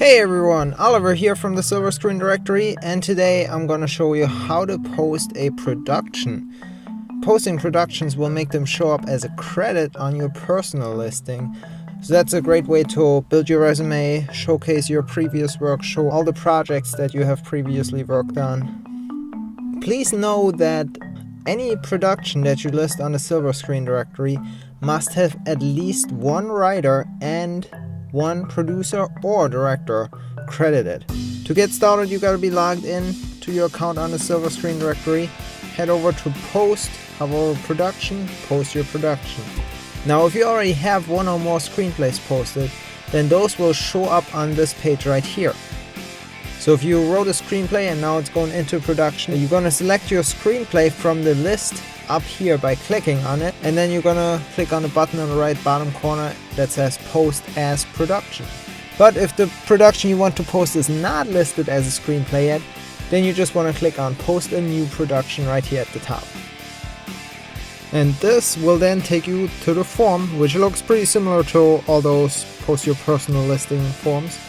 Hey everyone, Oliver here from the Silver Screen Directory, and today I'm gonna show you how to post a production. Posting productions will make them show up as a credit on your personal listing. So that's a great way to build your resume, showcase your previous work, show all the projects that you have previously worked on. Please know that any production that you list on the Silver Screen Directory must have at least one writer and one producer or director credited. To get started, you gotta be logged in to your account on the Silver Screen Directory. Head over to Post, hover over Production, post your production. Now if you already have one or more screenplays posted, then those will show up on this page right here. So if you wrote a screenplay and now it's going into production, you're gonna select your screenplay from the list up here by clicking on it, and then you're gonna click on the button on the right bottom corner that says Post as Production. But if the production you want to post is not listed as a screenplay yet, then you just want to click on Post a New Production right here at the top. And this will then take you to the form, which looks pretty similar to all those Post Your Personal Listing forms.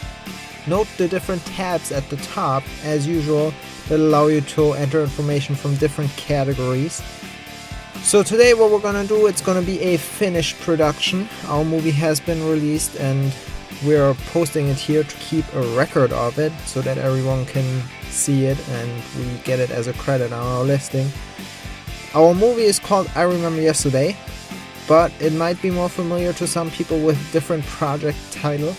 Note the different tabs at the top, as usual, that allow you to enter information from different categories. So today what we're gonna do, it's gonna be a finished production. Our movie has been released and we're posting it here to keep a record of it so that everyone can see it and we get it as a credit on our listing. Our movie is called I Remember Yesterday, but it might be more familiar to some people with different project title.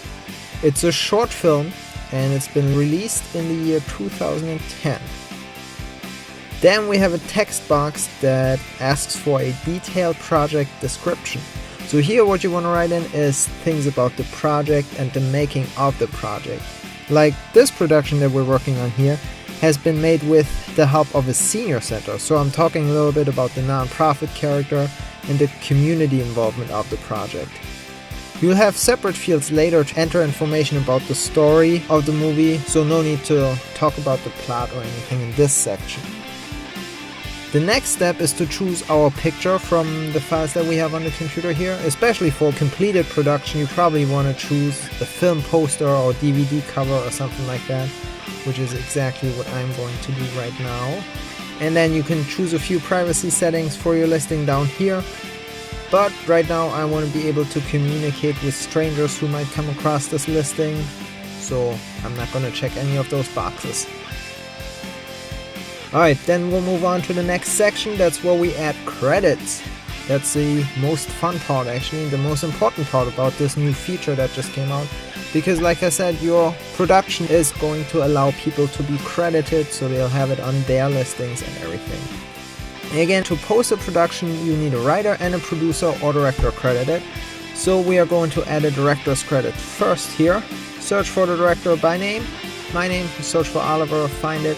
It's a short film and it's been released in the year 2010. Then we have a text box that asks for a detailed project description. So here what you want to write in is things about the project and the making of the project. Like this production that we're working on here has been made with the help of a senior center. So I'm talking a little bit about the nonprofit character and the community involvement of the project. You'll have separate fields later to enter information about the story of the movie, so no need to talk about the plot or anything in this section. The next step is to choose our picture from the files that we have on the computer here. Especially for completed production, you probably want to choose the film poster or DVD cover or something like that, which is exactly what I'm going to do right now. And then you can choose a few privacy settings for your listing down here. But right now I want to be able to communicate with strangers who might come across this listing, so I'm not going to check any of those boxes. Alright, then we'll move on to the next section. That's where we add credits. That's the most fun part, actually, the most important part about this new feature that just came out. Because like I said, your production is going to allow people to be credited, so they'll have it on their listings and everything. And again, to post a production, you need a writer and a producer or director credited. So we are going to add a director's credit first here. Search for the director by name. My name, search for Oliver, find it.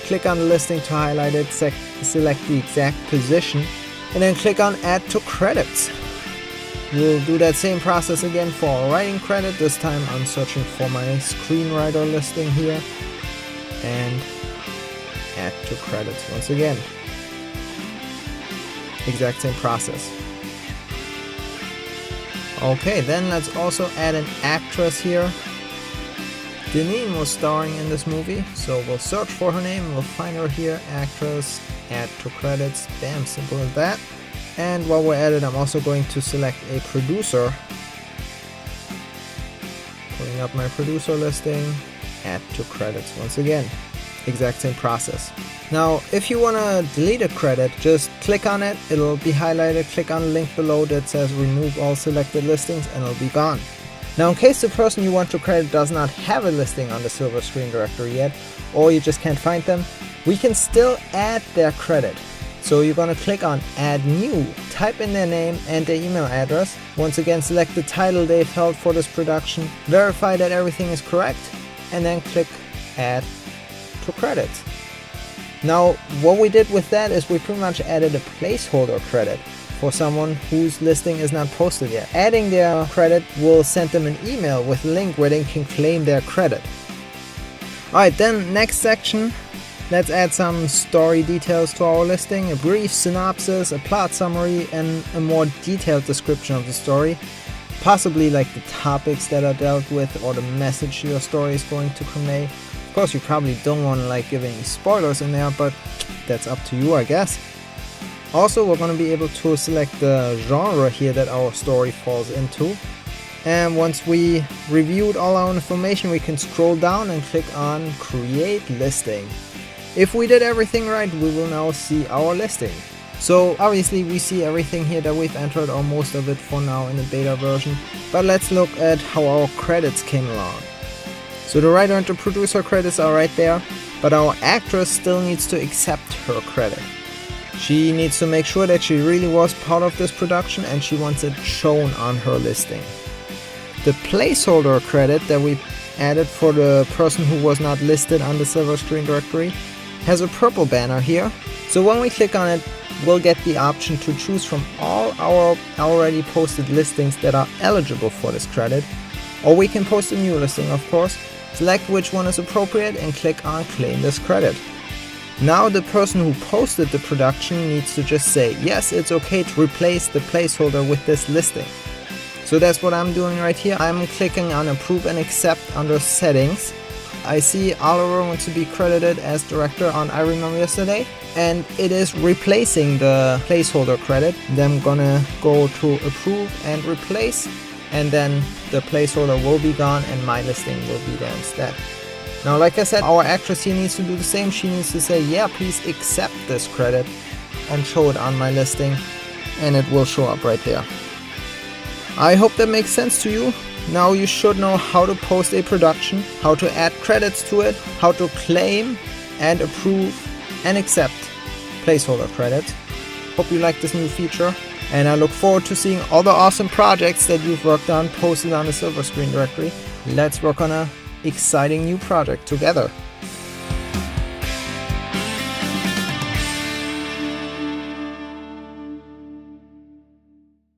Click on the listing to highlight it, select the exact position, and then click on Add to Credits. We'll do that same process again for our writing credit. This time I'm searching for my screenwriter listing here, and Add to Credits once again. Exact same process. Okay, then let's also add an actress here. Deneen was starring in this movie, so we'll search for her name, we'll find her here, actress, add to credits, bam, simple as that. And while we're at it, I'm also going to select a producer. Pulling up my producer listing, add to credits once again. Exact same process. Now, if you want to delete a credit, just click on it, it'll be highlighted, click on the link below that says remove all selected listings and it'll be gone. Now in case the person you want to credit does not have a listing on the Silver Screen Directory yet, or you just can't find them, we can still add their credit. So you're going to click on Add New, type in their name and their email address, once again select the title they've held for this production, verify that everything is correct, and then click Add to Credits. Now what we did with that is we pretty much added a placeholder credit for someone whose listing is not posted yet. Adding their credit will send them an email with a link where they can claim their credit. Alright, then next section, let's add some story details to our listing, a brief synopsis, a plot summary, and a more detailed description of the story. possibly like the topics that are dealt with or the message your story is going to convey. Of course, you probably don't want to like give any spoilers in there, but that's up to you, I guess. Also, we're going to be able to select the genre here that our story falls into. And once we reviewed all our information, we can scroll down and click on Create Listing. If we did everything right, we will now see our listing. So obviously we see everything here that we've entered, or most of it for now in the beta version. But let's look at how our credits came along. So the writer and the producer credits are right there, but our actress still needs to accept her credit. She needs to make sure that she really was part of this production and she wants it shown on her listing. The placeholder credit that we added for the person who was not listed on the Silver Screen Directory has a purple banner here. So when we click on it, we'll get the option to choose from all our already posted listings that are eligible for this credit, or we can post a new listing, of course, select which one is appropriate and click on Claim this credit. Now the person who posted the production needs to just say, yes, it's okay to replace the placeholder with this listing. So that's what I'm doing right here. I'm clicking on Approve and Accept under Settings. I see Oliver wants to be credited as director on I Remember Yesterday, and it is replacing the placeholder credit. Then I'm gonna go to Approve and Replace, and then the placeholder will be gone and my listing will be there instead. Now, like I said, our actress here needs to do the same. She needs to say, yeah, please accept this credit and show it on my listing, and it will show up right there. I hope that makes sense to you. Now you should know how to post a production, how to add credits to it, how to claim and approve and accept placeholder credits. Hope you like this new feature, and I look forward to seeing all the awesome projects that you've worked on posted on the Silver Screen Directory. Let's work on a exciting new project together.